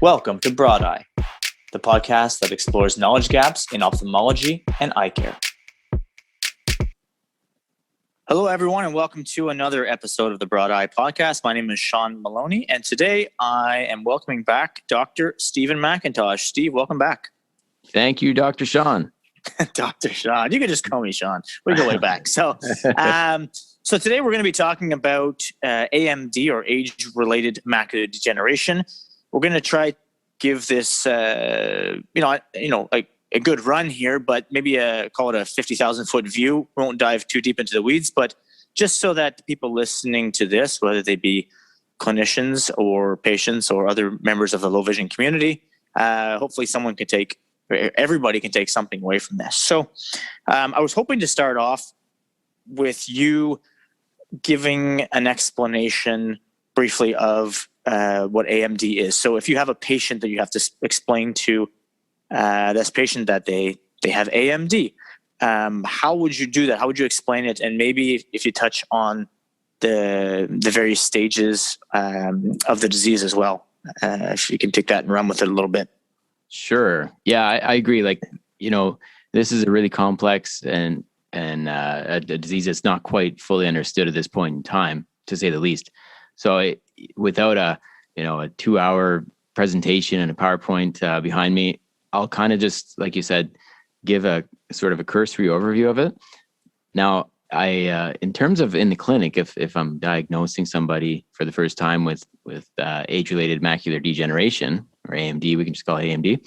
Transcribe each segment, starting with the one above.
Welcome to Broad Eye, the podcast that explores knowledge gaps in ophthalmology and eye care. Hello, everyone, and welcome to another episode of the Broad Eye podcast. My name is Sean Maloney, and today I am welcoming back Dr. Stephen McIntosh. Steve, welcome back. Thank you, Dr. Sean. Dr. Sean. You can just call me Sean. We go way back. So today we're going to be talking about AMD, or age-related macular degeneration. We're going to try give this, a good run here, but maybe call it a 50,000-foot view. We won't dive too deep into the weeds, but just so that the people listening to this, whether they be clinicians or patients or other members of the low vision community, hopefully everybody can take something away from this. So I was hoping to start off with you giving an explanation briefly of what AMD is. So if you have a patient that you have to explain to this patient that they have AMD, how would you do that? How would you explain it? And maybe if you touch on the various stages of the disease as well, if you can take that and run with it a little bit. Sure. Yeah, I agree. This is a really complex and a disease that's not quite fully understood at this point in time, to say the least. So without a 2-hour presentation and a PowerPoint behind me, I'll kind of just, like you said, give a sort of a cursory overview of it. Now, in terms of in the clinic, if I'm diagnosing somebody for the first time with age-related macular degeneration, or AMD, we can just call it AMD,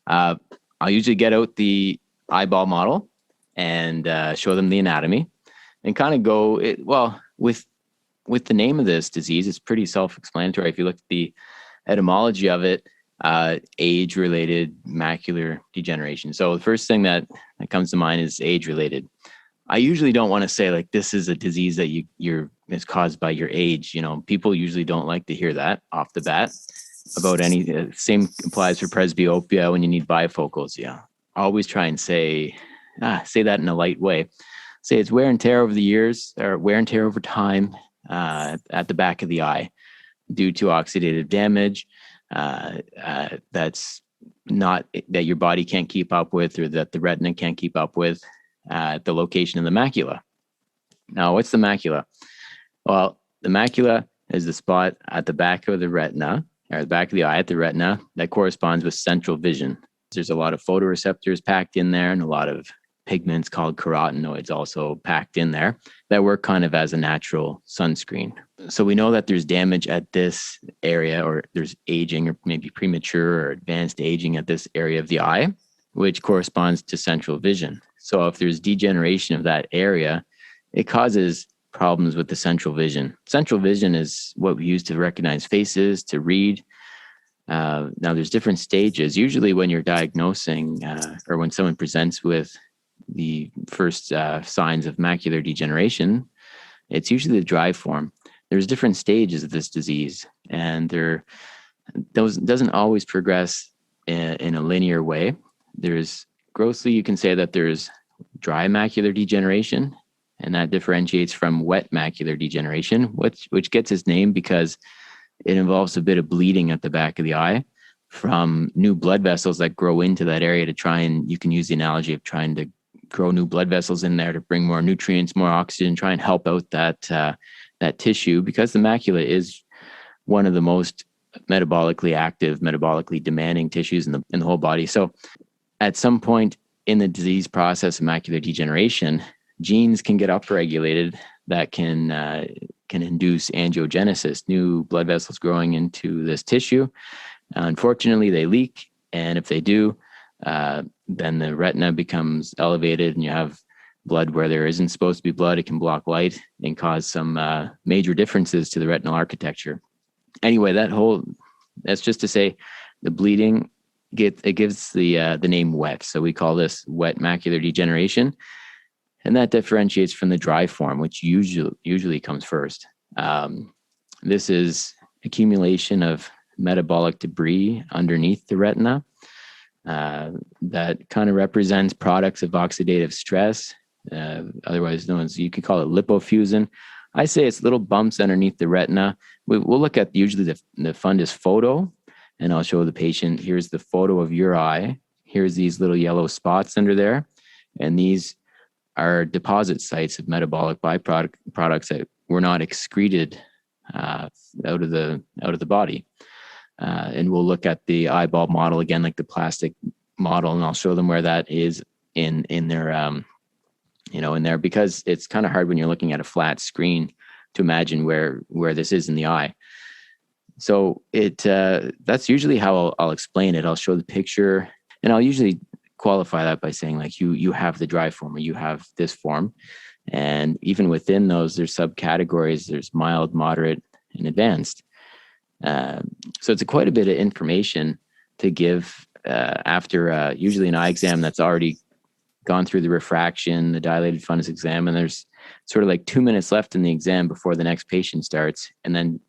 I'll usually get out the eyeball model and show them the anatomy and kind of go, with the name of this disease, it's pretty self-explanatory. If you look at the etymology of it, age-related macular degeneration. So the first thing that comes to mind is age-related. I usually don't want to say this is a disease that is caused by your age. People usually don't like to hear that off the bat about any. Same applies for presbyopia when you need bifocals. Yeah, always try and say that in a light way. Say it's wear and tear over the years, or wear and tear over time at the back of the eye due to oxidative damage. That's not that your body can't keep up with, or that the retina can't keep up with at the location of the macula. Now, what's the macula? Well, the macula is the spot at the back of the retina, or the back of the eye at the retina, that corresponds with central vision. There's a lot of photoreceptors packed in there and a lot of pigments called carotenoids also packed in there that work kind of as a natural sunscreen. So we know that there's damage at this area, or there's aging, or maybe premature or advanced aging at this area of the eye, which corresponds to central vision. So if there's degeneration of that area, it causes problems with the central vision. Central vision is what we use to recognize faces, to read. Now there's different stages. Usually when you're diagnosing or when someone presents with the first signs of macular degeneration, it's usually the dry form. There's different stages of this disease, and doesn't always progress in a linear way. Grossly, you can say that there's dry macular degeneration, and that differentiates from wet macular degeneration, which gets its name because it involves a bit of bleeding at the back of the eye from new blood vessels that grow into that area you can use the analogy of trying to grow new blood vessels in there to bring more nutrients, more oxygen, try and help out that tissue, because the macula is one of the most metabolically active, metabolically demanding tissues in the whole body. So at some point in the disease process of macular degeneration, genes can get upregulated that can induce angiogenesis, new blood vessels growing into this tissue. Unfortunately, they leak, and if they do, then the retina becomes elevated and you have blood where there isn't supposed to be blood. It can block light and cause some major differences to the retinal architecture. Anyway, that's just to say the bleeding gives the name wet. So we call this wet macular degeneration. And that differentiates from the dry form, which usually comes first. This is accumulation of metabolic debris underneath the retina that kind of represents products of oxidative stress, otherwise known as, you could call it lipofuscin. I say it's little bumps underneath the retina. We'll look at usually the fundus photo, and I'll show the patient, here's the photo of your eye. Here's these little yellow spots under there. And these are deposit sites of metabolic products that were not excreted out of the body. And we'll look at the eyeball model again, like the plastic model, and I'll show them where that is in their, in there, because it's kind of hard when you're looking at a flat screen to imagine where this is in the eye. So that's usually how I'll explain it. I'll show the picture, and I'll usually qualify that by saying, like, you have the dry form, or you have this form. And even within those, there's subcategories. There's mild, moderate, and advanced. So it's quite a bit of information to give after usually an eye exam that's already gone through the refraction, the dilated fundus exam, and there's sort of like 2 minutes left in the exam before the next patient starts. And then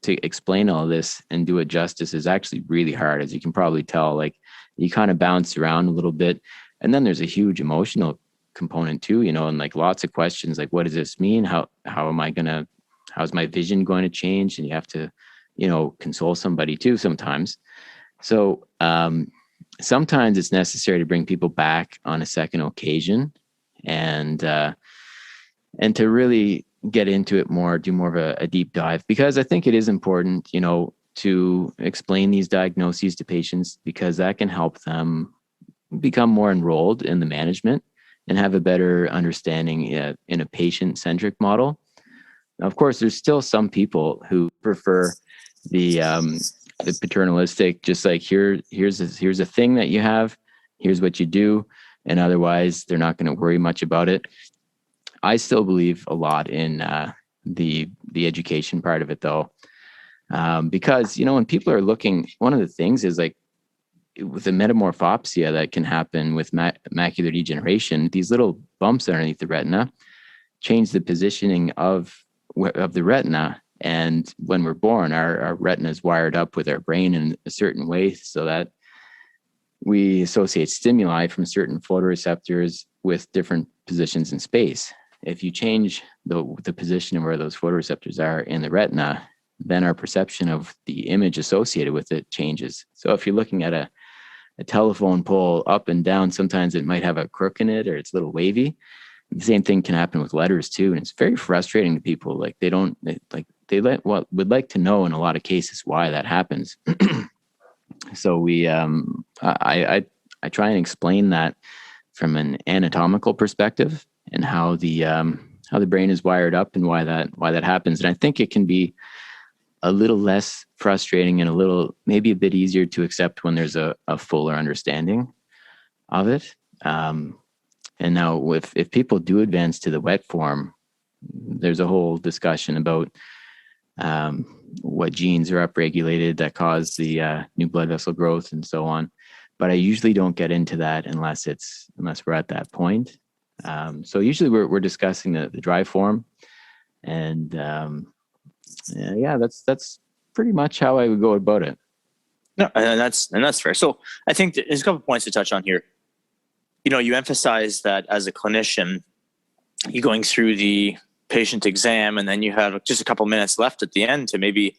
to explain all this and do it justice is actually really hard, as you can probably tell. Like, you kind of bounce around a little bit, and then there's a huge emotional component too, and like lots of questions, like, what does this mean? How's my vision going to change? And you have to, console somebody too sometimes. So sometimes it's necessary to bring people back on a second occasion and to really get into it more, do more of a deep dive, because I think it is important, to explain these diagnoses to patients, because that can help them become more enrolled in the management and have a better understanding in a patient-centric model. Now, of course, there's still some people who prefer the paternalistic, just like here's a thing that you have, here's what you do, and otherwise they're not going to worry much about it. I still believe a lot in the education part of it, though, because when people are looking, one of the things is, like, with the metamorphopsia that can happen with macular degeneration, these little bumps underneath the retina change the positioning of the retina. And when we're born, our retina is wired up with our brain in a certain way so that we associate stimuli from certain photoreceptors with different positions in space. If you change the position of where those photoreceptors are in the retina, then our perception of the image associated with it changes. So if you're looking at a telephone pole up and down, sometimes it might have a crook in it, or it's a little wavy. The same thing can happen with letters too, and it's very frustrating to people. Like, they would like to know in a lot of cases why that happens. So I try and explain that from an anatomical perspective, and how the brain is wired up and why that happens. And I think it can be a little less frustrating and maybe a bit easier to accept when there's a fuller understanding of it. And now if people do advance to the wet form, there's a whole discussion about what genes are upregulated that cause the new blood vessel growth and so on. But I usually don't get into that unless we're at that point. So usually we're discussing the dry form, and that's pretty much how I would go about it. No, and that's fair. So I think there's a couple points to touch on here. You emphasize that as a clinician, you're going through the patient exam, and then you have just a couple minutes left at the end to maybe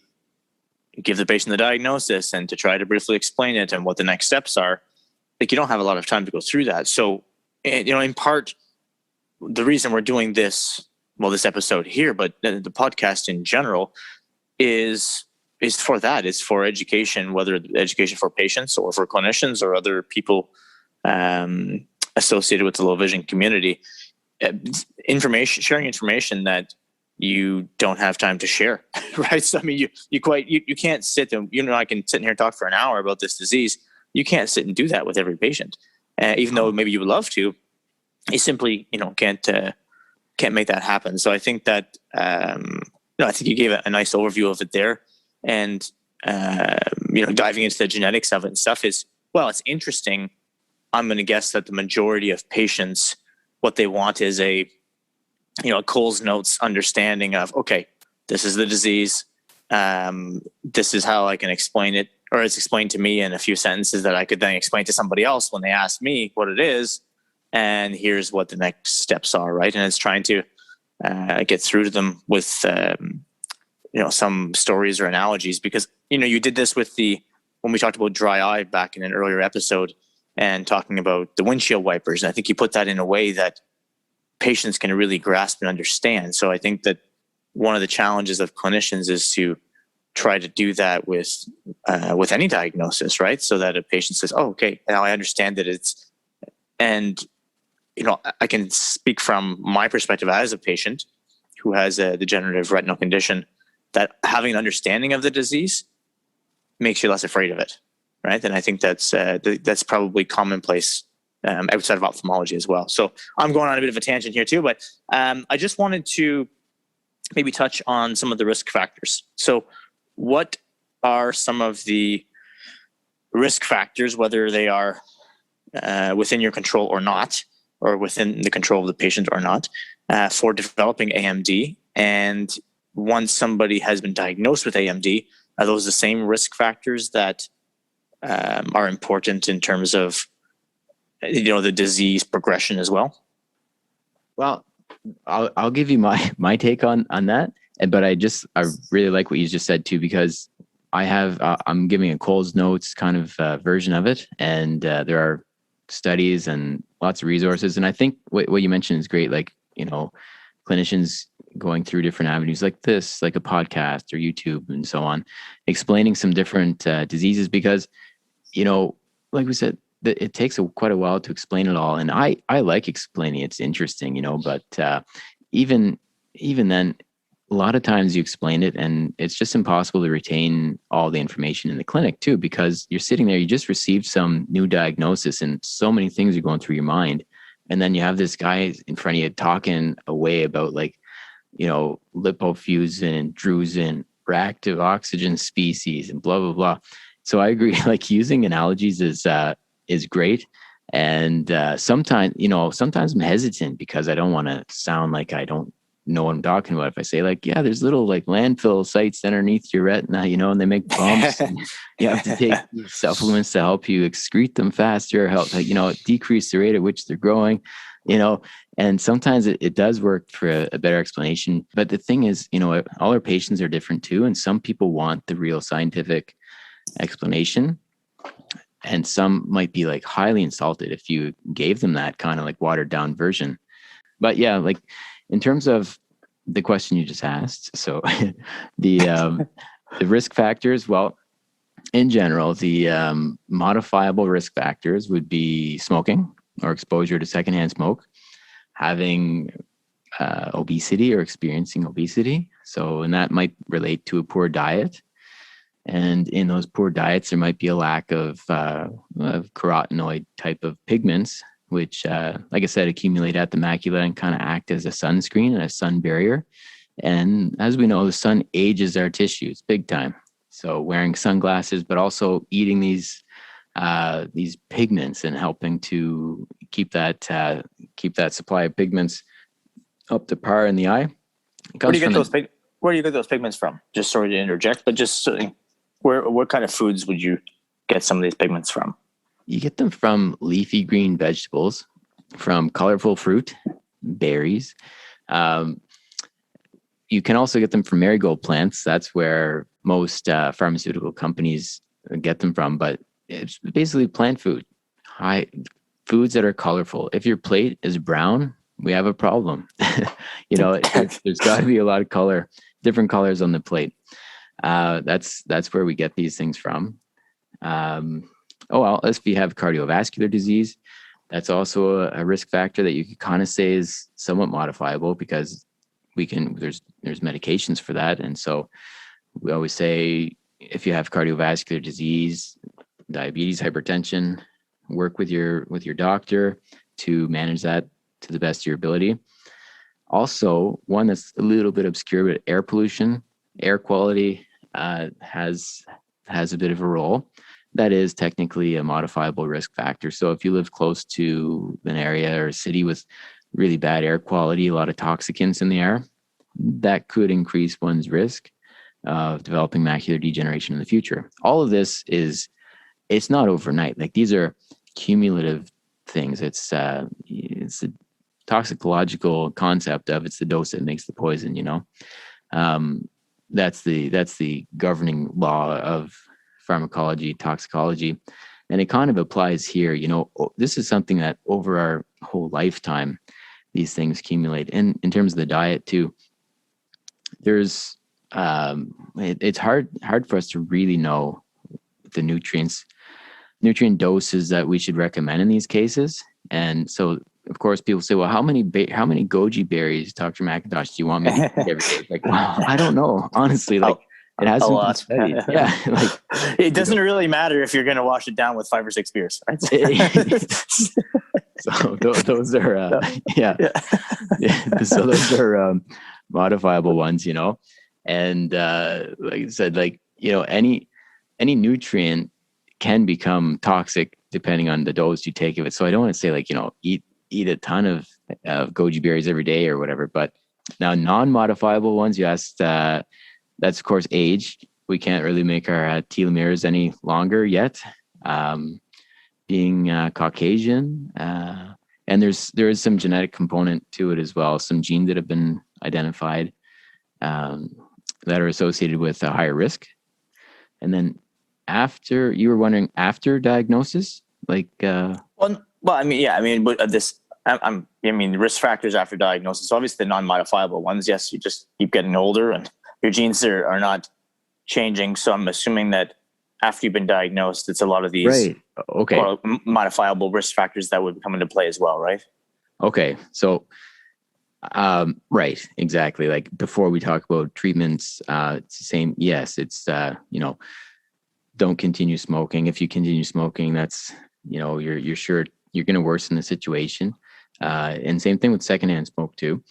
give the patient the diagnosis and to try to briefly explain it and what the next steps are. Like, you don't have a lot of time to go through that. So, in part, the reason we're doing this episode here, but the podcast in general, is for that. It's for education, whether education for patients or for clinicians or other people associated with the low vision community. Sharing information that you don't have time to share, right? So, I mean, you can't sit and, I can sit here and talk for an hour about this disease. You can't sit and do that with every patient, even though maybe you would love to. You simply, can't make that happen. So I think that, I think you gave a nice overview of it there, and diving into the genetics of it and stuff is, it's interesting. I'm going to guess that the majority of patients, what they want is a Cole's Notes understanding of, okay, this is the disease. This is how I can explain it, or it's explained to me in a few sentences that I could then explain to somebody else when they ask me what it is. And here's what the next steps are, right? And it's trying to get through to them with, some stories or analogies, because, you did this with the when we talked about dry eye back in an earlier episode and talking about the windshield wipers. And I think you put that in a way that patients can really grasp and understand. So I think that one of the challenges of clinicians is to try to do that with any diagnosis, right? So that a patient says, "Oh, okay, now I understand that it's," and I can speak from my perspective as a patient who has a degenerative retinal condition, that having an understanding of the disease makes you less afraid of it, right? And I think that's probably commonplace outside of ophthalmology as well. So I'm going on a bit of a tangent here too, but I just wanted to maybe touch on some of the risk factors. So what are some of the risk factors, whether they are within your control or not, or within the control of the patient or not, for developing AMD? And once somebody has been diagnosed with AMD, are those the same risk factors that are important in terms of the disease progression as well? Well, I'll give you my take on that. But I really like what you just said too, because I'm giving a Cole's Notes kind of version of it, and there are studies and lots of resources. And I think what you mentioned is great. Like, clinicians going through different avenues like this, like a podcast or YouTube and so on, explaining some different diseases, because, like we said, it takes quite a while to explain it all. And I like explaining. It's interesting, but even then, a lot of times you explain it and it's just impossible to retain all the information in the clinic too, because you're sitting there, you just received some new diagnosis and so many things are going through your mind. And then you have this guy in front of you talking away about lipofuscin, drusen, reactive oxygen species and blah, blah, blah. So I agree, like using analogies is great. And sometimes I'm hesitant because I don't want to sound like I don't know what I'm talking about. If I say there's little landfill sites underneath your retina, and they make bumps. You have to take supplements to help you excrete them faster, help decrease the rate at which they're growing, and sometimes it does work for a better explanation. But the thing is, all our patients are different too. And some people want the real scientific explanation. And some might be highly insulted if you gave them that kind of watered down version. But yeah, in terms of the question you just asked, so the risk factors, well, in general, the modifiable risk factors would be smoking or exposure to secondhand smoke, having obesity or experiencing obesity. So, and that might relate to a poor diet. And in those poor diets, there might be a lack of carotenoid type of pigments, which, like I said, accumulate at the macula and kind of act as a sunscreen and a sun barrier. And as we know, the sun ages our tissues big time. So wearing sunglasses, but also eating these pigments and helping to keep that supply of pigments up to par in the eye. Where do you get those pigments from? Just sorry to interject, but just what kind of foods would you get some of these pigments from? You get them from leafy green vegetables, from colorful fruit, berries. You can also get them from marigold plants. That's where most pharmaceutical companies get them from. But it's basically plant food, foods that are colorful. If your plate is brown, we have a problem. There's got to be a lot of color, different colors on the plate. That's where we get these things from. If you have cardiovascular disease, that's also a risk factor that you could kind of say is somewhat modifiable, because there's medications for that. And so we always say, if you have cardiovascular disease, diabetes, hypertension, work with your doctor to manage that to the best of your ability. Also, one that's a little bit obscure, but air pollution, air quality has a bit of a role. That is technically a modifiable risk factor. So if you live close to an area or a city with really bad air quality, a lot of toxicants in the air, that could increase one's risk of developing macular degeneration in the future. All of this it's not overnight. These are cumulative things. It's a toxicological concept of it's the dose that makes the poison, That's the governing law of pharmacology, toxicology, and it kind of applies here. This is something that over our whole lifetime, these things accumulate. And in terms of the diet too, there's it's hard for us to really know the nutrient doses that we should recommend in these cases. And so, of course, people say, well, how many goji berries, Dr. McIntosh, do you want me to eat every day? Like, well, I don't know, honestly. Like, it hasn't been studied. Yeah, like it doesn't really matter if you're going to wash it down with 5 or 6 beers, right? So those are yeah. So those are modifiable ones, and like I said, any nutrient can become toxic depending on the dose you take of it. So I don't want to say eat a ton of goji berries every day or whatever. But now non-modifiable ones, you asked, that's of course age. We can't really make our telomeres any longer yet. Being Caucasian, and there is some genetic component to it as well. Some genes that have been identified that are associated with a higher risk. And then you were wondering after diagnosis, risk factors after diagnosis. So obviously the non-modifiable ones, yes, you just keep getting older and your genes are not changing. So I'm assuming that after you've been diagnosed, it's a lot of these right. Okay. modifiable risk factors that would come into play as well, right? Okay. So, right, exactly. Like before we talk about treatments, it's the same. Yes, it's, don't continue smoking. If you continue smoking, that's, you're sure you're going to worsen the situation. And same thing with secondhand smoke too.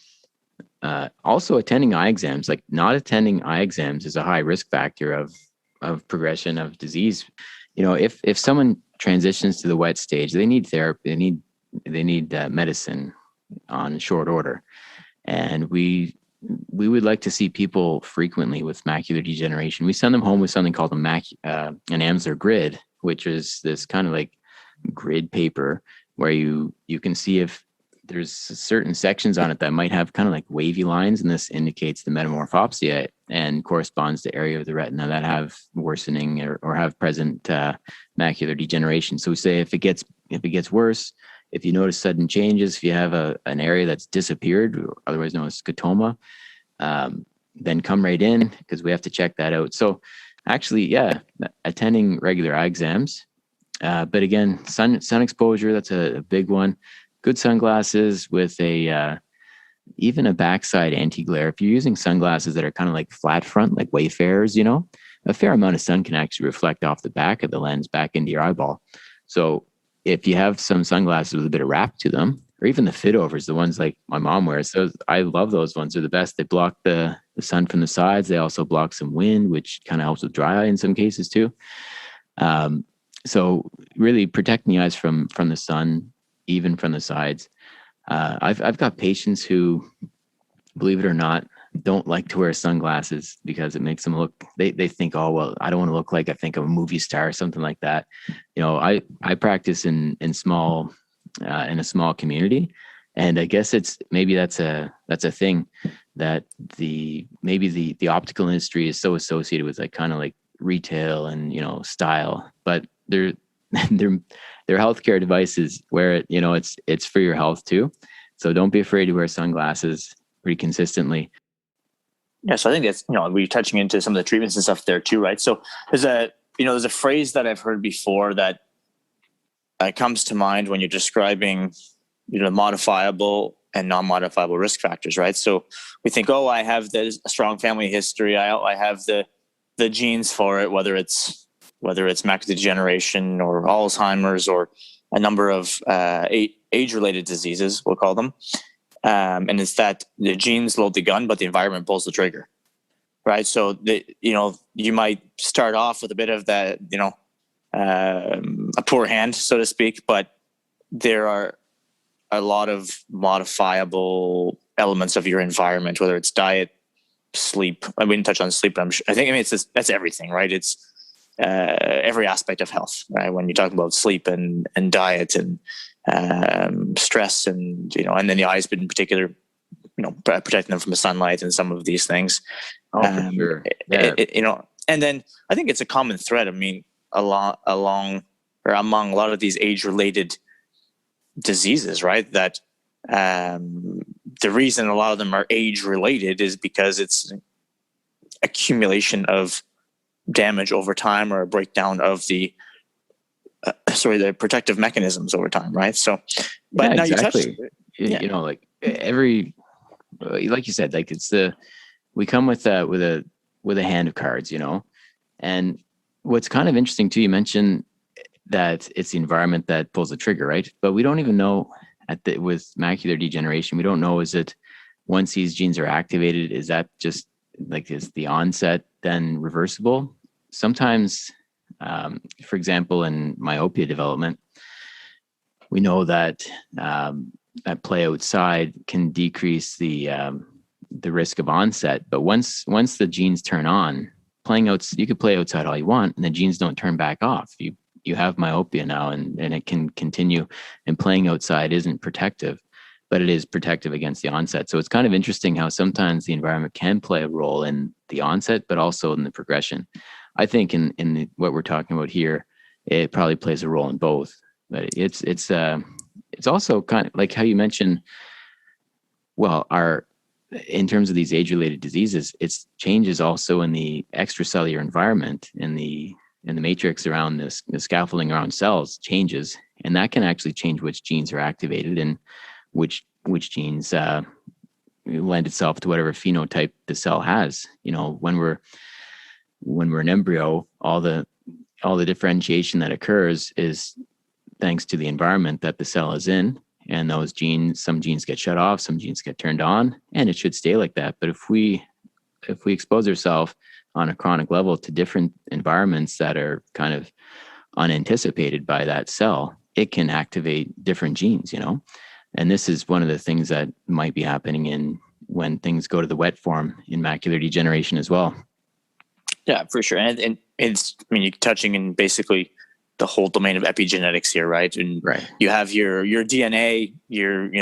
Also attending eye exams, like not attending eye exams is a high risk factor of progression of disease. If someone transitions to the wet stage, they need therapy, they need medicine on short order. And we would like to see people frequently with macular degeneration. We send them home with something called an Amsler grid, which is this kind of like grid paper where you can see if there's certain sections on it that might have kind of like wavy lines, and this indicates the metamorphopsia and corresponds to area of the retina that have worsening or have present macular degeneration. So we say if it gets worse, if you notice sudden changes, if you have an area that's disappeared, otherwise known as scotoma, then come right in because we have to check that out. So actually, yeah, attending regular eye exams. But again, sun exposure, that's a big one. Good sunglasses with even a backside anti-glare. If you're using sunglasses that are kind of like flat front, like Wayfarers, a fair amount of sun can actually reflect off the back of the lens back into your eyeball. So if you have some sunglasses with a bit of wrap to them, or even the fit overs, the ones like my mom wears, so I love those ones. They're the best. They block the sun from the sides. They also block some wind, which kind of helps with dry eye in some cases too. So really protecting the eyes from the sun, even from the sides. I've got patients who, believe it or not, don't like to wear sunglasses because it makes them look, they think, oh, well, I don't want to look like I think I'm a movie star or something like that. I practice in a small community. And I guess that's a thing that the optical industry is so associated with, like kind of like retail and, style, but they're healthcare devices where it's for your health too. So don't be afraid to wear sunglasses pretty consistently. Yeah, so I think that's we're touching into some of the treatments and stuff there too, right? So there's a phrase that I've heard before that comes to mind when you're describing modifiable and non-modifiable risk factors, right? So we think, oh, I have a strong family history, I have the genes for it, whether it's macular degeneration or Alzheimer's or a number of age-related diseases, we'll call them. And it's that the genes load the gun, but the environment pulls the trigger, right? So you might start off with a bit of that, a poor hand, so to speak, but there are a lot of modifiable elements of your environment, whether it's diet, sleep. I wouldn't touch on sleep, but that's everything, right? It's every aspect of health, right? When you talk about sleep and diet and stress and and then the eyes in particular, protecting them from the sunlight and some of these things. For sure. Yeah. And then I think it's a common thread. I mean, among a lot of these age-related diseases, right? That the reason a lot of them are age-related is because it's an accumulation of damage over time, or a breakdown of the protective mechanisms over time, right? So, but Yeah, now exactly. you touched, You know, like like you said, like we come with a hand of cards, you know. And what's kind of interesting too, you mentioned that it's the environment that pulls the trigger, right? But we don't even know with macular degeneration, we don't know, is it once these genes are activated, is that just like, is the onset then reversible? Sometimes, for example, in myopia development, we know that that play outside can decrease the risk of onset. But once the genes turn on, you could play outside all you want, and the genes don't turn back off. You have myopia now, and it can continue. And playing outside isn't protective, but it is protective against the onset. So it's kind of interesting how sometimes the environment can play a role in the onset, but also in the progression. I think in what we're talking about here, it probably plays a role in both. But it's also kind of like how you mentioned. Well, in terms of these age-related diseases, it's changes also in the extracellular environment, in the matrix around the scaffolding around cells changes, and that can actually change which genes are activated and which genes lend itself to whatever phenotype the cell has. You know, when we're an embryo, all the differentiation that occurs is thanks to the environment that the cell is in. And those genes, some genes get shut off, some genes get turned on, and it should stay like that. But if we expose ourselves on a chronic level to different environments that are kind of unanticipated by that cell, it can activate different genes, you know. And this is one of the things that might be happening when things go to the wet form in macular degeneration as well. Yeah, for sure. And it's, I mean, you're touching in basically the whole domain of epigenetics here, right? And right. You have your DNA,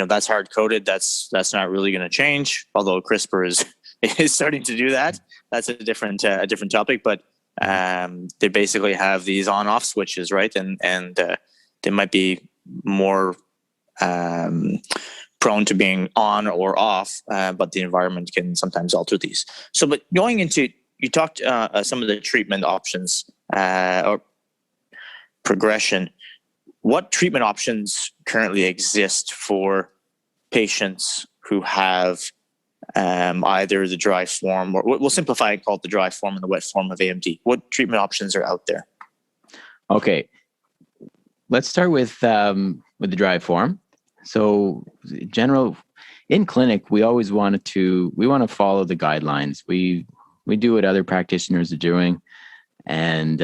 that's hard coded. That's not really going to change. Although CRISPR is starting to do that. That's a different topic. But they basically have these on-off switches, right? And they might be more prone to being on or off, but the environment can sometimes alter these. So, but going into, you talked some of the treatment options or progression. What treatment options currently exist for patients who have either the dry form, or we'll simplify and call it the dry form and the wet form of AMD? What treatment options are out there? Okay, let's start with the dry form. So, in clinic, we always want to follow the guidelines. We do what other practitioners are doing, and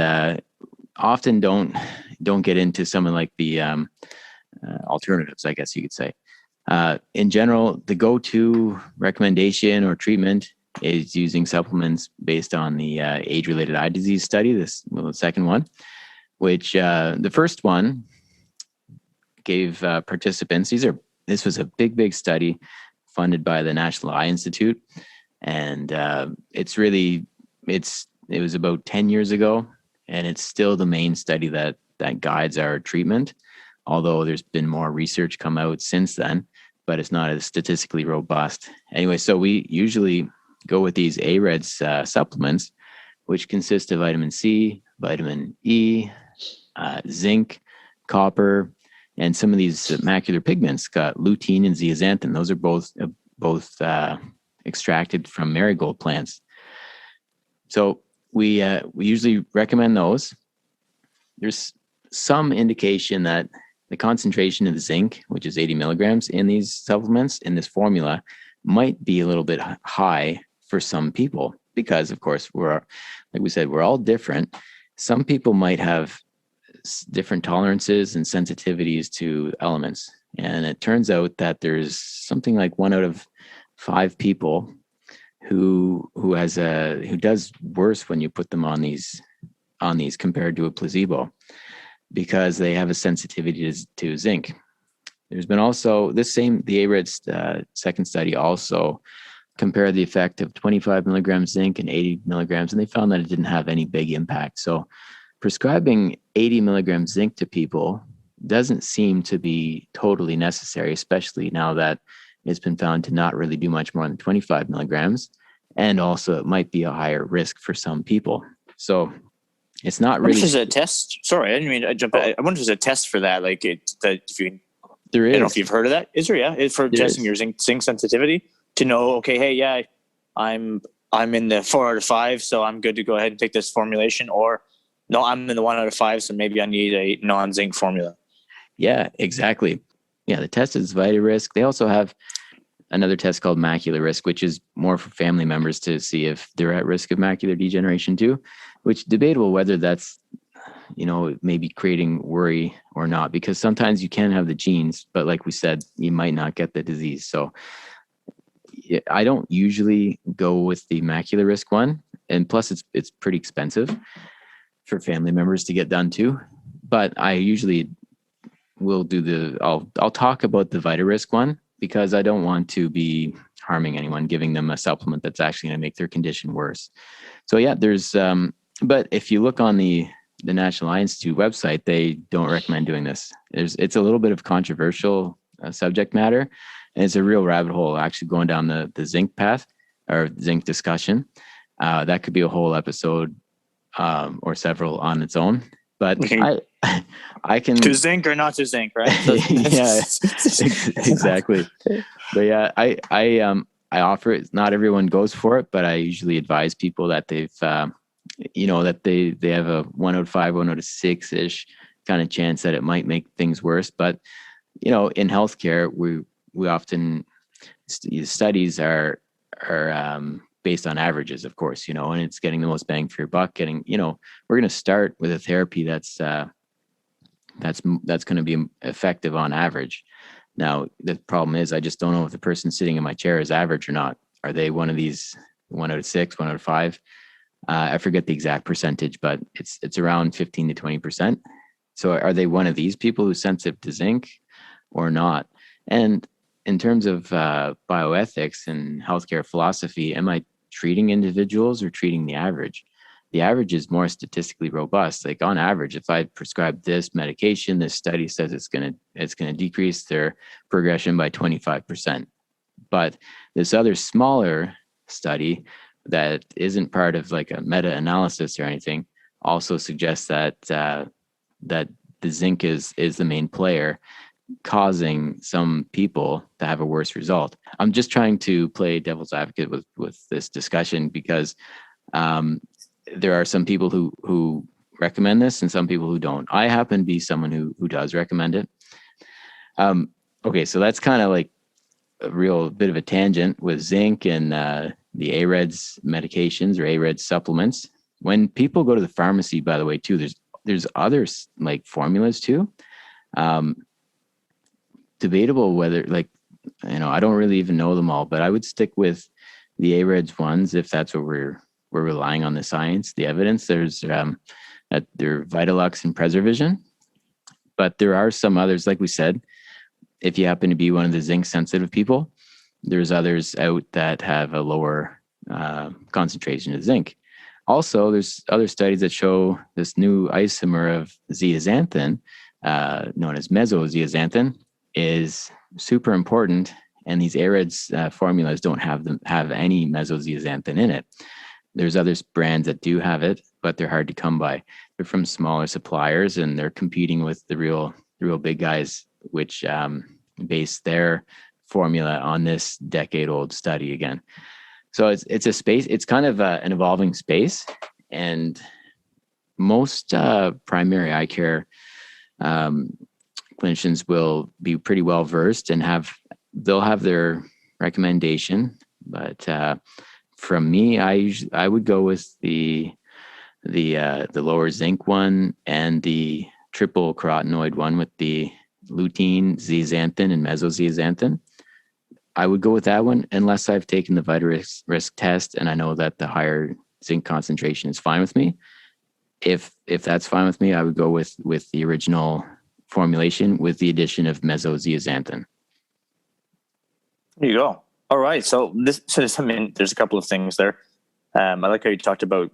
often don't get into some of like the alternatives, I guess you could say. In general, the go-to recommendation or treatment is using supplements based on the age-related eye disease study, the second one, which the first one gave participants, this was a big study funded by the National Eye Institute. And it was about 10 years ago, and it's still the main study that guides our treatment, although there's been more research come out since then, but it's not as statistically robust. Anyway, so we usually go with these AREDS supplements, which consist of vitamin C, vitamin E, zinc, copper, and some of these macular pigments got lutein and zeaxanthin. Those are both extracted from marigold plants. So we usually recommend those. There's some indication that the concentration of zinc, which is 80 milligrams in these supplements, in this formula, might be a little bit high for some people because, of course, like we said, we're all different. Some people might have different tolerances and sensitivities to elements. And it turns out that there's something like 1 out of 5 people who does worse when you put them on these compared to a placebo, because they have a sensitivity to zinc. There's been also the AREDS second study also compared the effect of 25 milligrams zinc and 80 milligrams, and they found that it didn't have any big impact. So prescribing 80 milligrams zinc to people doesn't seem to be totally necessary, especially now that it's been found to not really do much more than 25 milligrams. And also it might be a higher risk for some people. So it's not really. What is a test? Sorry, I didn't mean to jump. I wonder if there's a test for that. Like that if you. There is. I don't know if you've heard of that. Is there? Yeah, it's for There testing is. your zinc sensitivity to know. Okay, hey, yeah, I'm in the 4 out of 5, so I'm good to go ahead and take this formulation. Or no, I'm in the 1 out of 5, so maybe I need a non-zinc formula. Yeah, exactly. Yeah, the test is VitaRisk. They also have another test called Macular Risk, which is more for family members to see if they're at risk of macular degeneration too, which debatable whether that's, maybe creating worry or not, because sometimes you can have the genes, but like we said, you might not get the disease. So I don't usually go with the Macular Risk one. And plus it's pretty expensive for family members to get done too. But I usually will do I'll talk about the VitaRisk one, because I don't want to be harming anyone, giving them a supplement that's actually going to make their condition worse. So yeah, there's, but if you look on the National Eye Institute website, they don't recommend doing this. It's a little bit of controversial subject matter, and it's a real rabbit hole actually going down the zinc path or zinc discussion. That could be a whole episode or several on its own. But I can to zinc or not to zinc, right? Yeah, exactly. But yeah, I offer it. Not everyone goes for it, but I usually advise people that they've that they have a 1 out of 5, 1 out of 6 ish kind of chance that it might make things worse. But in healthcare, we often studies are based on averages, of course, and it's getting the most bang for your buck. We're going to start with a therapy that's going to be effective on average. Now, the problem is I just don't know if the person sitting in my chair is average or not. Are they one of these 1 out of 6, 1 out of 5? I forget the exact percentage, but it's around 15 to 20%. So are they one of these people who's sensitive to zinc or not? And in terms of bioethics and healthcare philosophy, am I treating individuals or treating the average? The average is more statistically robust. Like on average, if I prescribe this medication, this study says it's going to decrease their progression by 25%. But this other smaller study that isn't part of like a meta-analysis or anything also suggests that that the zinc is the main player, causing some people to have a worse result. I'm just trying to play devil's advocate with this discussion, because there are some people who recommend this and some people who don't. I happen to be someone who does recommend it. Okay, so that's kind of like a real bit of a tangent with zinc and the AREDS medications or AREDS supplements. When people go to the pharmacy, by the way, too, there's other like formulas too. Debatable whether I don't really even know them all, but I would stick with the AREDS ones if that's what we're relying on the science, the evidence. There's there Vitalux and Preservision, but there are some others, like we said. If you happen to be one of the zinc sensitive people, there's others out that have a lower concentration of zinc. Also, there's other studies that show this new isomer of zeaxanthin, known as mesozeaxanthin, is super important, and these AREDS formulas don't have any mesozeaxanthin in it. There's other brands that do have it, but they're hard to come by. They're from smaller suppliers, and they're competing with the real big guys, which base their formula on this decade-old study again. So it's a space. It's kind of an evolving space, and most primary eye care clinicians will be pretty well versed and they'll have their recommendation. But from me, I would go with the lower zinc one and the triple carotenoid one with the lutein, zeaxanthin, and mesozeaxanthin. I would go with that one unless I've taken the VitaRisk test and I know that the higher zinc concentration is fine with me. If that's fine with me, I would go with the original formulation with the addition of mesozeaxanthin. There you go. All right. So there's a couple of things there. I like how you talked about,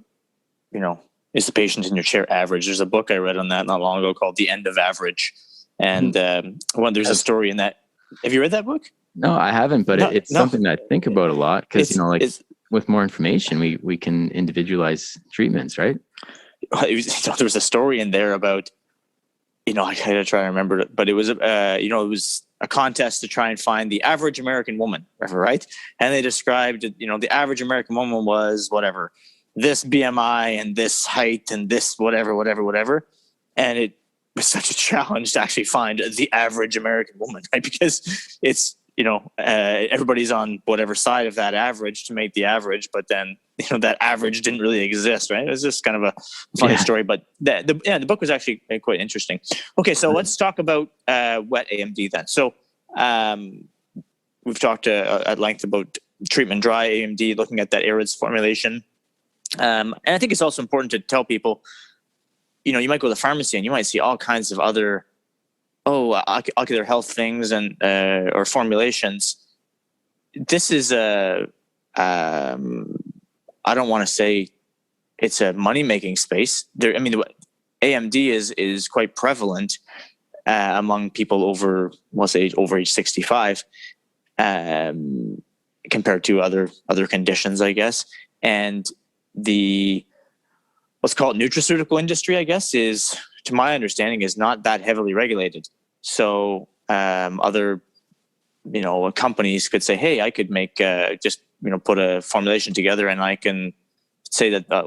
is the patient in your chair average? There's a book I read on that not long ago called The End of Average. And there's a story in that. Have you read that book? No, I haven't, but it's something that I think about a lot because, with more information, we can individualize treatments, right? There was a story in there about, I gotta try to remember it, but it was, it was a contest to try and find the average American woman, right? And they described, the average American woman was whatever, this BMI and this height and this whatever. And it was such a challenge to actually find the average American woman, right? Because it's, everybody's on whatever side of that average to make the average, but then, that average didn't really exist, right? It was just kind of a funny story, but the book was actually quite interesting. Okay, so let's talk about wet AMD then. So we've talked at length about treatment dry AMD, looking at that AREDS formulation. And I think it's also important to tell people, you might go to the pharmacy and you might see all kinds of other ocular health things and or formulations. This is I don't want to say it's a money-making space. AMD is quite prevalent among people over age 65, compared to other conditions, I guess. And the let's call it nutraceutical industry, I guess, is, to my understanding, is not that heavily regulated. So other companies could say, hey, I could make put a formulation together and I can say that the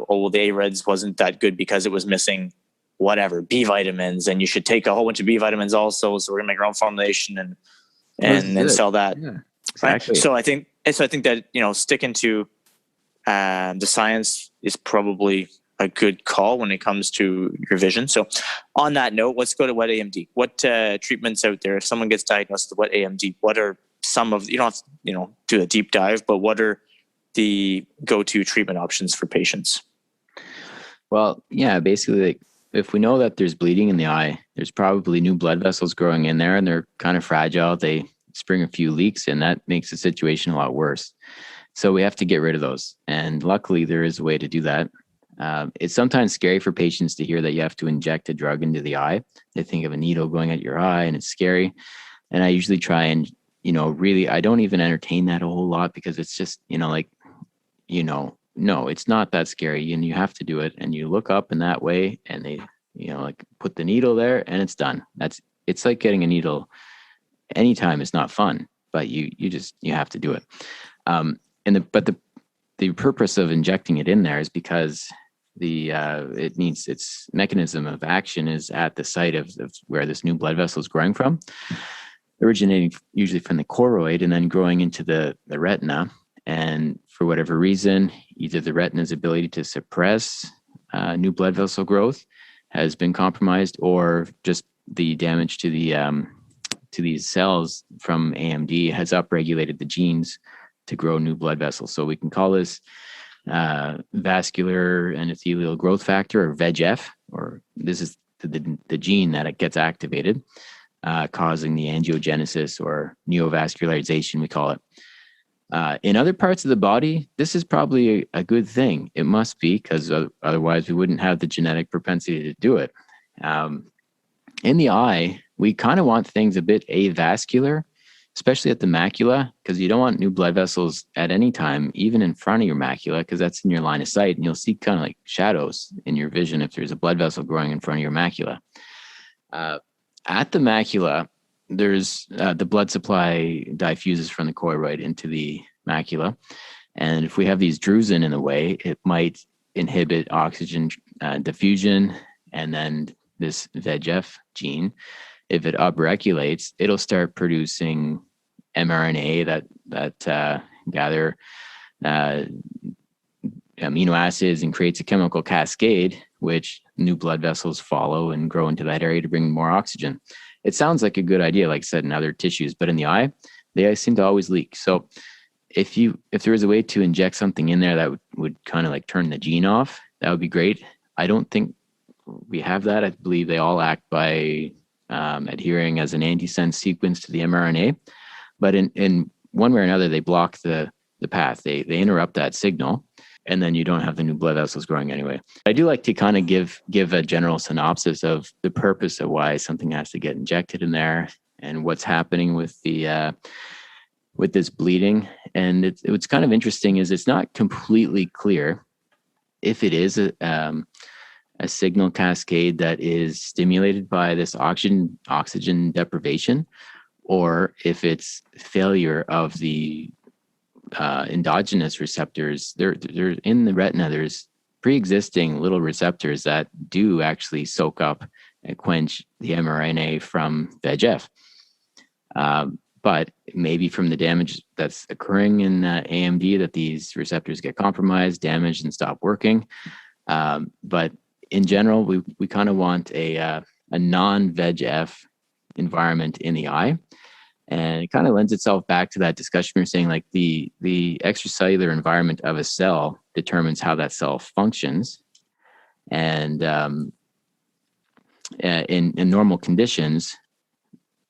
AREDS wasn't that good because it was missing whatever B vitamins, and you should take a whole bunch of B vitamins also, so we're gonna make our own formulation and sell that. Yeah, exactly. Right? So I think that sticking to the science is probably a good call when it comes to your vision. So on that note, let's go to wet AMD. What treatments out there, if someone gets diagnosed with wet AMD, what are some of, you don't have to, do a deep dive, but what are the go-to treatment options for patients? Well, yeah, basically, if we know that there's bleeding in the eye, there's probably new blood vessels growing in there and they're kind of fragile. They spring a few leaks and that makes the situation a lot worse. So we have to get rid of those. And luckily there is a way to do that. It's sometimes scary for patients to hear that you have to inject a drug into the eye. They think of a needle going at your eye and it's scary. And I usually try and, really, I don't even entertain that a whole lot because it's just, no, it's not that scary. And you have to do it. And you look up in that way and they, put the needle there and it's done. It's like getting a needle anytime. It's not fun, but you have to do it. But the purpose of injecting it in there is because it needs its mechanism of action is at the site of where this new blood vessel is growing from, originating usually from the choroid and then growing into the retina. And for whatever reason, either the retina's ability to suppress new blood vessel growth has been compromised, or just the damage to these cells from AMD has upregulated the genes to grow new blood vessels. So we can call this vascular endothelial growth factor, or VEGF, or this is the gene that it gets activated, causing the angiogenesis or neovascularization, we call it. In other parts of the body, this is probably a good thing. It must be, because otherwise we wouldn't have the genetic propensity to do it. In the eye, we kind of want things a bit avascular, especially at the macula, because you don't want new blood vessels at any time, even in front of your macula, because that's in your line of sight, and you'll see kind of like shadows in your vision if there's a blood vessel growing in front of your macula. At the macula, there's the blood supply diffuses from the choroid into the macula, and if we have these drusen in the way, it might inhibit oxygen diffusion, and then this VEGF gene, if it upregulates, it'll start producing mRNA that gather amino acids and creates a chemical cascade, which new blood vessels follow and grow into that area to bring more oxygen. It sounds like a good idea, like I said, in other tissues, but in the eye, they seem to always leak. So if there was a way to inject something in there that would kind of like turn the gene off, that would be great. I don't think we have that. I believe they all act by adhering as an antisense sequence to the mRNA. But in one way or another, they block the path. They interrupt that signal, and then you don't have the new blood vessels growing anyway. I do like to kind of give a general synopsis of the purpose of why something has to get injected in there and what's happening with the with this bleeding. And what's kind of interesting is it's not completely clear if it is a signal cascade that is stimulated by this oxygen deprivation, or if it's failure of the endogenous receptors. They're in the retina. There's pre-existing little receptors that do actually soak up and quench the mRNA from VEGF. But maybe from the damage that's occurring in AMD that these receptors get compromised, damaged, and stop working. But in general, we kind of want a non-VEGF environment in the eye. And it kind of lends itself back to that discussion we were saying, like the extracellular environment of a cell determines how that cell functions. And in normal conditions,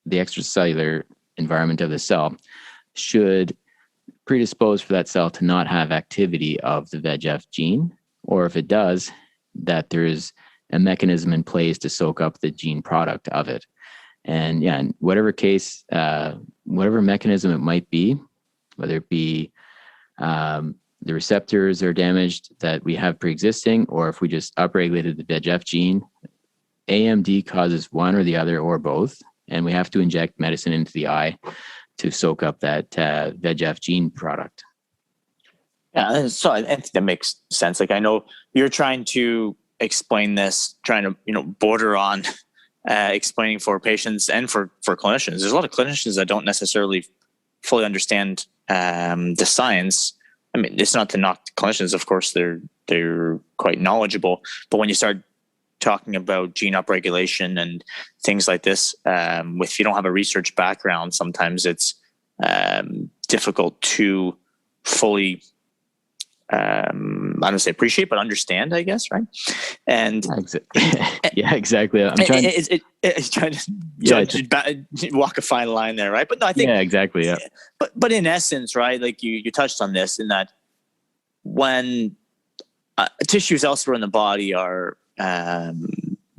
the extracellular environment of the cell should predispose for that cell to not have activity of the VEGF gene, or if it does, that there's a mechanism in place to soak up the gene product of it. And yeah, in whatever case, whatever mechanism it might be, whether it be the receptors are damaged that we have pre-existing, or if we just upregulated the VEGF gene, AMD causes one or the other or both. And we have to inject medicine into the eye to soak up that VEGF gene product. Yeah, so I think that makes sense. Like, I know you're trying to explain this, trying to border on explaining for patients and for clinicians. There's a lot of clinicians that don't necessarily fully understand the science. I mean, it's not to knock clinicians. Of course, they're quite knowledgeable. But when you start talking about gene upregulation and things like this, if you don't have a research background, sometimes it's difficult to fully, I don't say appreciate, but understand, I guess, right? And yeah, exactly. I'm trying to walk a fine line there, right? But no, I think exactly. Yeah. But in essence, right? Like you touched on this, in that when tissues elsewhere in the body are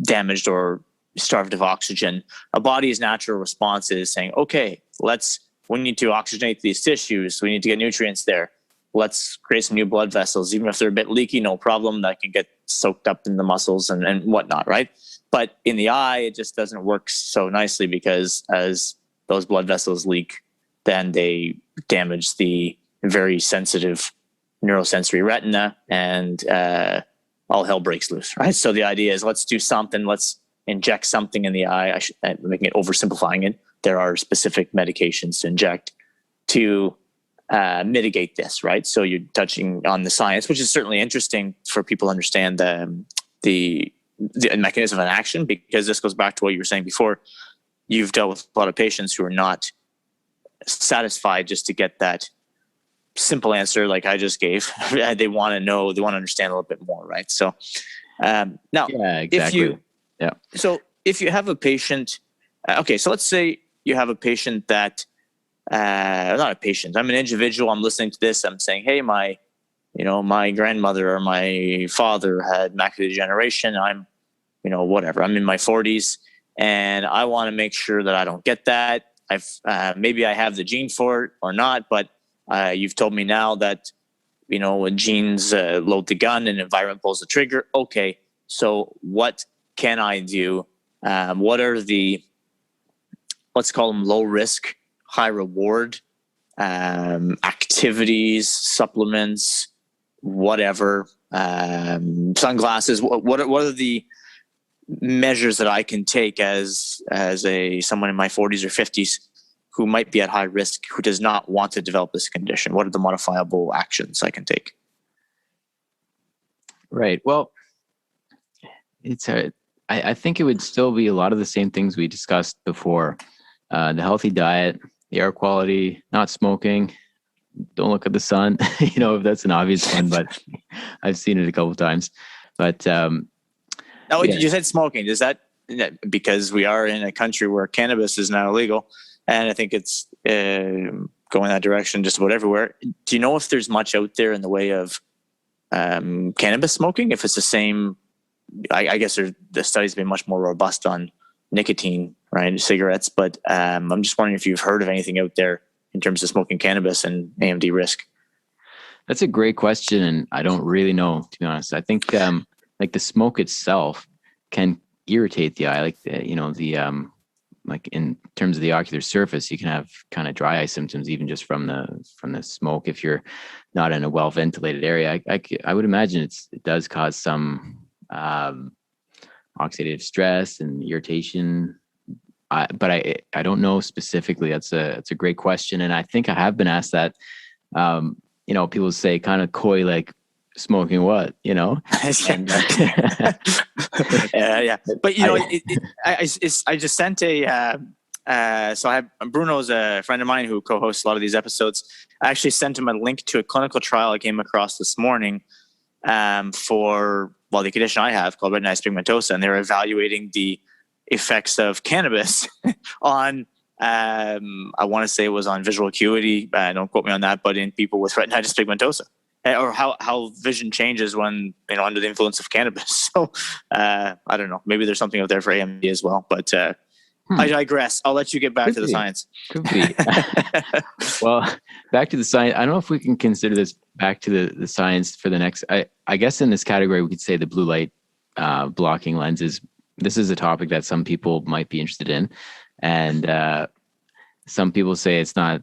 damaged or starved of oxygen, a body's natural response is saying, okay, we need to oxygenate these tissues. We need to get nutrients there. Let's create some new blood vessels. Even if they're a bit leaky, no problem. That can get soaked up in the muscles and whatnot, right? But in the eye, it just doesn't work so nicely, because as those blood vessels leak, then they damage the very sensitive neurosensory retina, and all hell breaks loose, right? So the idea is, let's do something. Let's inject something in the eye. I'm making it, oversimplifying it. There are specific medications to inject to mitigate this, right? So you're touching on the science, which is certainly interesting for people to understand the mechanism of action, because this goes back to what you were saying before. You've dealt with a lot of patients who are not satisfied just to get that simple answer like I just gave. They want to know, they want to understand a little bit more, right? So now, yeah, exactly. if you have a patient, okay, so let's say you have a patient that, not a patient, I'm an individual, I'm listening to this, I'm saying, hey, my grandmother or my father had macular degeneration. I'm, whatever, I'm in my 40s, and I want to make sure that I don't get that. Maybe I have the gene for it or not, but you've told me now that, when genes load the gun and environment pulls the trigger. Okay, so what can I do? What are the, let's call them low risk, high reward activities, supplements, whatever, sunglasses? What are the measures that I can take as someone in my 40s or 50s who might be at high risk, who does not want to develop this condition? What are the modifiable actions I can take? Right. Well, I think it would still be a lot of the same things we discussed before. The healthy diet, the air quality, not smoking, don't look at the sun, if that's an obvious one, but I've seen it a couple of times. But you said smoking. Is that because we are in a country where cannabis is now illegal? And I think it's go in that direction just about everywhere. Do you know if there's much out there in the way of cannabis smoking? If it's the same, I guess the study's been much more robust on nicotine, right, cigarettes. But I'm just wondering if you've heard of anything out there in terms of smoking cannabis and AMD risk. That's a great question, and I don't really know, to be honest. I think like the smoke itself can irritate the eye, like like in terms of the ocular surface, you can have kind of dry eye symptoms even just from the smoke if you're not in a well ventilated area. I would imagine it does cause some oxidative stress and irritation. But I don't know specifically. It's a great question, and I think I have been asked that. People say kind of coy, like, smoking what, and, yeah. But I just sent so I have Bruno's a friend of mine who co-hosts a lot of these episodes. I actually sent him a link to a clinical trial I came across this morning for the condition I have called retinitis pigmentosa, and they're evaluating the effects of cannabis on I want to say it was on visual acuity. Don't quote me on that, but in people with retinitis pigmentosa, or how vision changes when under the influence of cannabis. So I don't know. Maybe there's something out there for AMD as well. But I digress. I'll let you get back to the science. Could be. Well, back to the science. I don't know if we can consider this back to the science for the next. I guess in this category we could say the blue light blocking lenses. This is a topic that some people might be interested in. And some people say it's not,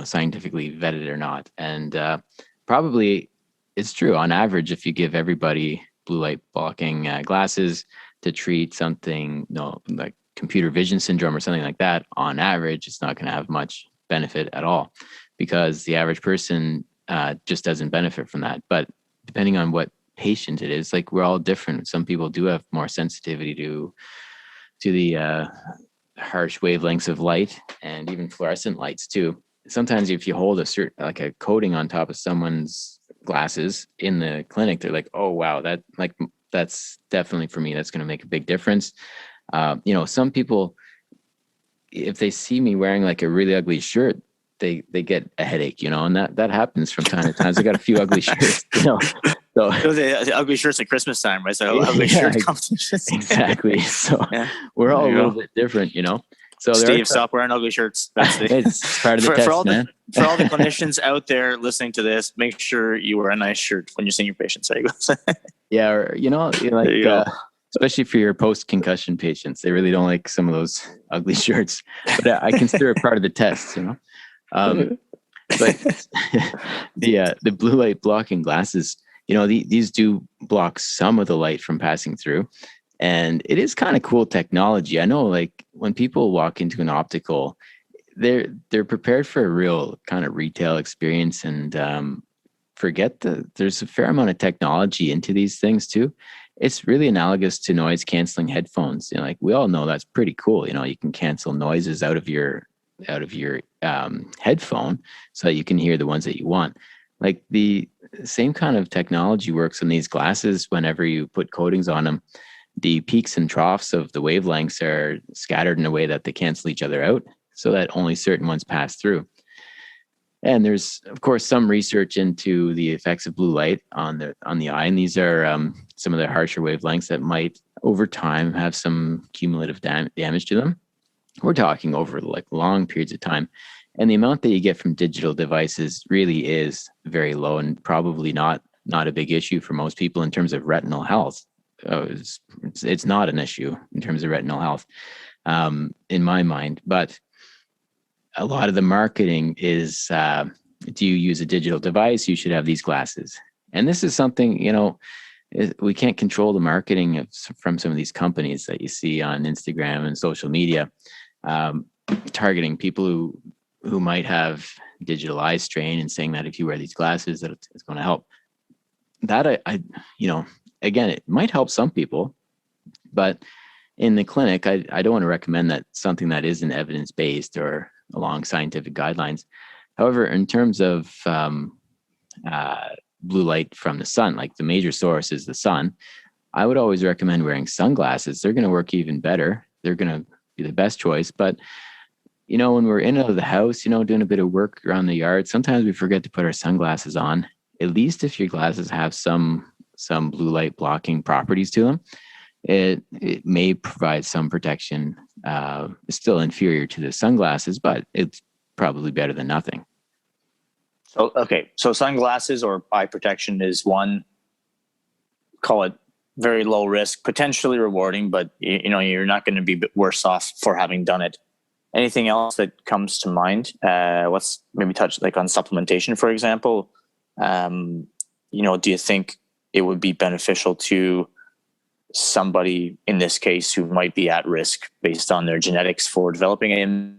scientifically vetted or not. And probably it's true. On average, if you give everybody blue light blocking glasses to treat something, like computer vision syndrome or something like that, on average, it's not going to have much benefit at all, because the average person just doesn't benefit from that. But depending on what patient it is, like, we're all different. Some people do have more sensitivity to the harsh wavelengths of light, and even fluorescent lights too. Sometimes if you hold a coating on top of someone's glasses in the clinic, they're like, oh wow, that's definitely for me, that's going to make a big difference. Some people, if they see me wearing like a really ugly shirt, they get a headache, and that happens from time to time. So I got a few ugly shirts, So the ugly shirts at Christmas time, right? So ugly shirt competitions. Exactly. So we're all a little bit different, So Steve, stop wearing ugly shirts. It's part of the test, man. For all the clinicians out there listening to this, make sure you wear a nice shirt when you're seeing your patients. There you go. Yeah, or, especially for your post-concussion patients, they really don't like some of those ugly shirts. But I consider it part of the test, But the blue light blocking glasses, these do block some of the light from passing through. And it is kind of cool technology. I know, like, when people walk into an optical, they're prepared for a real kind of retail experience, and there's a fair amount of technology into these things too. It's really analogous to noise canceling headphones. Like, we all know that's pretty cool. You can cancel noises out of your headphone so that you can hear the ones that you want. Like, the same kind of technology works on these glasses. Whenever you put coatings on them, the peaks and troughs of the wavelengths are scattered in a way that they cancel each other out, so that only certain ones pass through. And there's, of course, some research into the effects of blue light on the eye, and these are some of the harsher wavelengths that might, over time, have some cumulative damage to them. We're talking over like long periods of time. And the amount that you get from digital devices really is very low, and probably not a big issue for most people in terms of retinal health. It's not an issue in terms of retinal health, in my mind. But a lot of the marketing is, do you use a digital device? You should have these glasses. And this is something, we can't control the marketing from some of these companies that you see on Instagram and social media, targeting people who might have digital eye strain and saying that if you wear these glasses, that it's going to help. That again, it might help some people, but in the clinic, I don't want to recommend that something that isn't evidence-based or along scientific guidelines. However, in terms of blue light from the sun, like the major source is the sun, I would always recommend wearing sunglasses. They're going to work even better. They're going to be the best choice. But when we're in and out of the house, doing a bit of work around the yard, sometimes we forget to put our sunglasses on. At least if your glasses have some blue light blocking properties to them, it may provide some protection. It's still inferior to the sunglasses, but it's probably better than nothing. So, okay. So sunglasses or eye protection is one, call it very low risk, potentially rewarding, but you're not going to be worse off for having done it. Anything else that comes to mind? Let's maybe touch like on supplementation, for example. Do you think it would be beneficial to somebody in this case who might be at risk based on their genetics for developing AMD,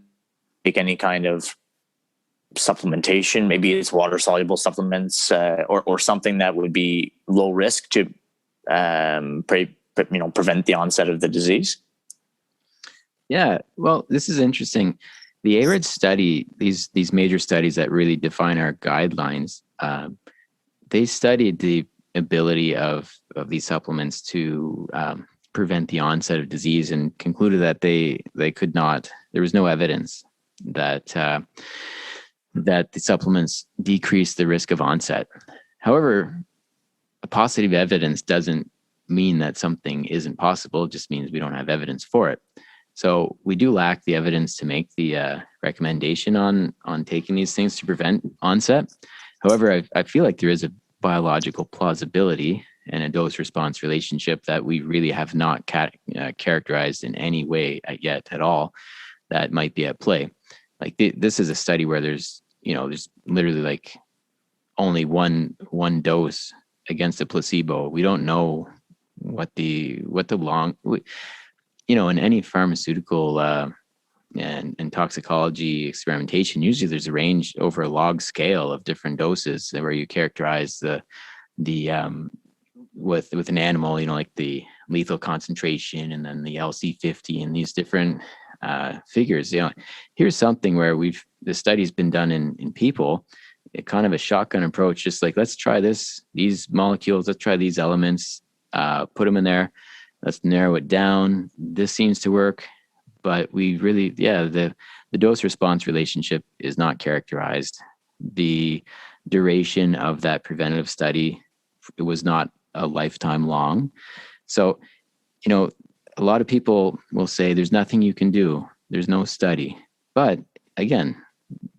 take any kind of supplementation? Maybe it's water soluble supplements or something that would be low risk to prevent the onset of the disease. Yeah, well, this is interesting. The ARED study, these major studies that really define our guidelines, they studied the ability of these supplements to prevent the onset of disease and concluded that they could not. There was no evidence that the supplements decrease the risk of onset. However, a positive evidence doesn't mean that something isn't possible. It just means we don't have evidence for it. So we do lack the evidence to make the recommendation on taking these things to prevent onset. However, I feel like there is a biological plausibility and a dose-response relationship that we really have not characterized in any way yet at all that might be at play. Like this is a study where there's literally like only one dose against a placebo. We don't know what the long, in any pharmaceutical and toxicology experimentation, usually there's a range over a log scale of different doses where you characterize the with an animal, like the lethal concentration and then the LC50 and these different figures. Here's something where the study's been done in people, kind of a shotgun approach, just like, let's try these molecules, let's try these elements, put them in there, let's narrow it down. This seems to work, but we really, the dose response relationship is not characterized. The duration of that preventative study, it was not a lifetime long. So, a lot of people will say there's nothing you can do. There's no study. But again,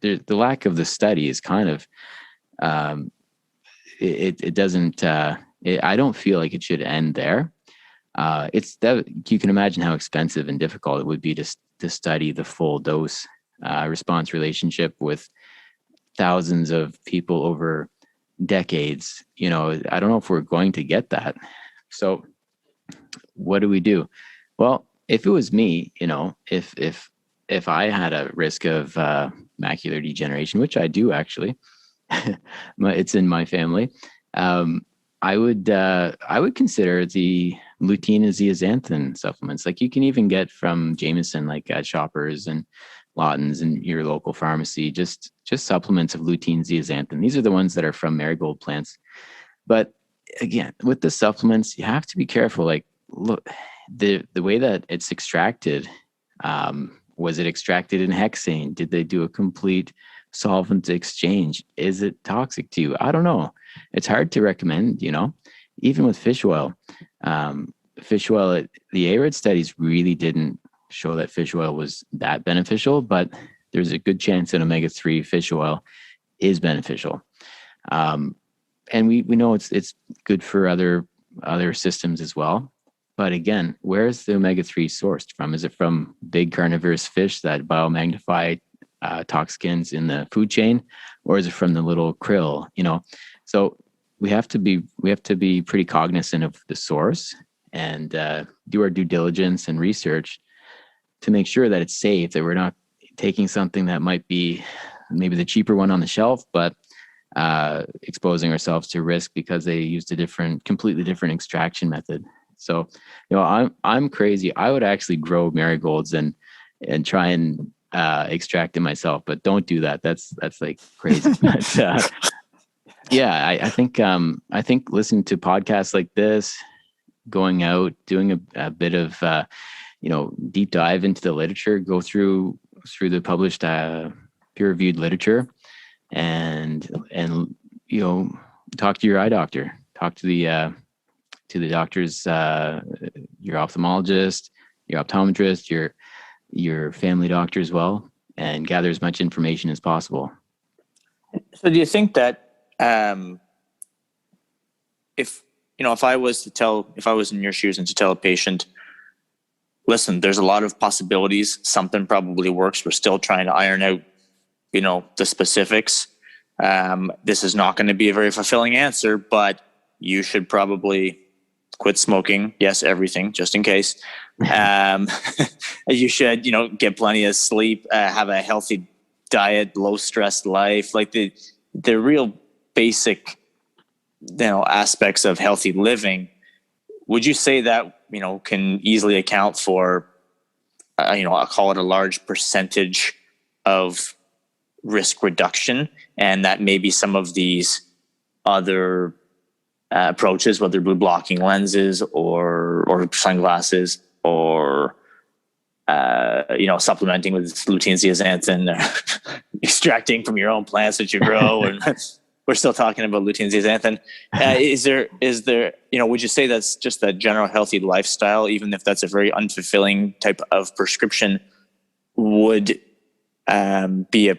the lack of the study is kind of, it doesn't, I don't feel like it should end there. It's that you can imagine how expensive and difficult it would be to study the full dose response relationship with thousands of people over decades. I don't know if we're going to get that. So what do we do? Well, if it was me, if I had a risk of macular degeneration, which I do actually, it's in my family, I would consider the lutein and zeaxanthin supplements. Like you can even get from Jameson, like at Shoppers and Lawton's and your local pharmacy, just supplements of lutein, zeaxanthin. These are the ones that are from marigold plants. But again, with the supplements, you have to be careful. Like, look, the way that it's extracted, was it extracted in hexane? Did they do a complete solvent exchange? Is it toxic to you? I don't know. It's hard to recommend, even with fish oil. Fish oil, the ARED studies really didn't show that fish oil was that beneficial, but there's a good chance that omega-3 fish oil is beneficial. And we know it's good for other systems as well. But again, where is the omega-3 sourced from? Is it from big carnivorous fish that biomagnify toxins in the food chain, or is it from the little krill? So we have to be pretty cognizant of the source and do our due diligence and research to make sure that it's safe, that we're not taking something that might be maybe the cheaper one on the shelf, but exposing ourselves to risk because they used a completely different extraction method. So, I'm crazy. I would actually grow marigolds and try and extract it myself, but don't do that. That's like crazy. But, I think listening to podcasts like this, going out, doing a bit of, deep dive into the literature, go through through the published peer-reviewed literature, and talk to your eye doctor, talk to the doctors, your ophthalmologist, your optometrist, your family doctor as well, and gather as much information as possible. So do you think that if I was in your shoes and to tell a patient, listen, there's a lot of possibilities, something probably works, we're still trying to iron out, the specifics. This is not going to be a very fulfilling answer, but you should probably quit smoking. Yes, everything, just in case. You should, get plenty of sleep, have a healthy diet, low stress life, like the real basic, aspects of healthy living. Would you say that, can easily account for, I'll call it a large percentage of risk reduction, and that maybe some of these other approaches, whether blue blocking lenses or sunglasses or supplementing with lutein zeaxanthin, extracting from your own plants that you grow, and we're still talking about lutein zeaxanthin. Is there would you say that's just a general healthy lifestyle, even if that's a very unfulfilling type of prescription, would be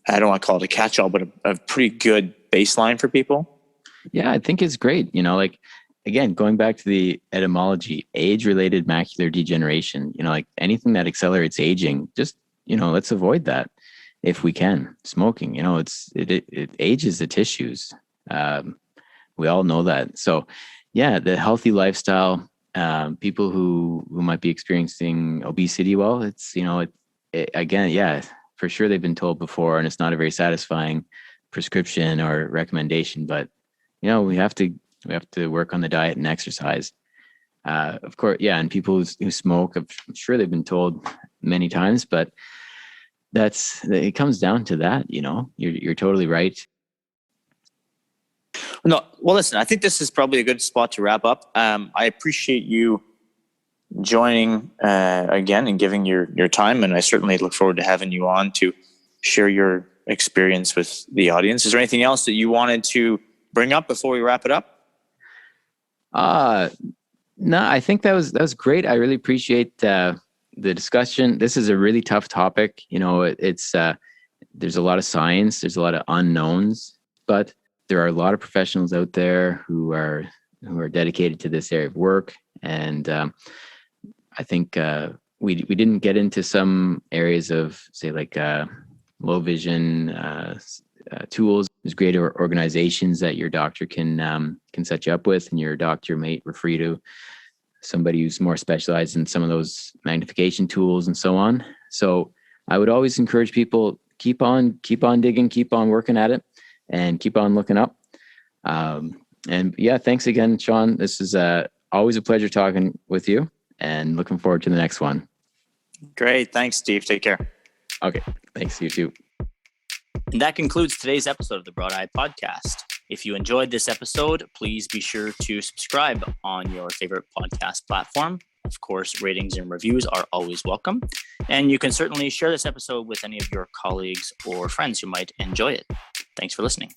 I don't want to call it a catch-all, but a pretty good baseline for people? Yeah, I think it's great. Again, going back to the etymology, age-related macular degeneration, like anything that accelerates aging, just, let's avoid that if we can. Smoking, it ages the tissues. We all know that. So yeah, the healthy lifestyle, people who might be experiencing obesity, well, it's, again, yeah, for sure they've been told before, and it's not a very satisfying prescription or recommendation, but we have to work on the diet and exercise. Of course, yeah, and people who smoke, I'm sure they've been told many times, but it comes down to that. You're totally right. No, well, listen, I think this is probably a good spot to wrap up. I appreciate you joining again and giving your time, and I certainly look forward to having you on to share your experience with the audience. Is there anything else that you wanted to bring up before we wrap it up? No, I think that was great. I really appreciate the discussion. This is a really tough topic. It's there's a lot of science, there's a lot of unknowns, but there are a lot of professionals out there who are dedicated to this area of work, and I think we didn't get into some areas of, say, like low vision tools. There's great organizations that your doctor can set you up with, and your doctor may refer you to somebody who's more specialized in some of those magnification tools and so on. So I would always encourage people, keep on digging, keep on working at it, and keep on looking up. And yeah, thanks again, Sean. This is always a pleasure talking with you, and looking forward to the next one. Great. Thanks, Steve. Take care. Okay. Thanks. You too. And that concludes today's episode of the Broad Eye Podcast. If you enjoyed this episode, please be sure to subscribe on your favorite podcast platform. Of course, ratings and reviews are always welcome. And you can certainly share this episode with any of your colleagues or friends who might enjoy it. Thanks for listening.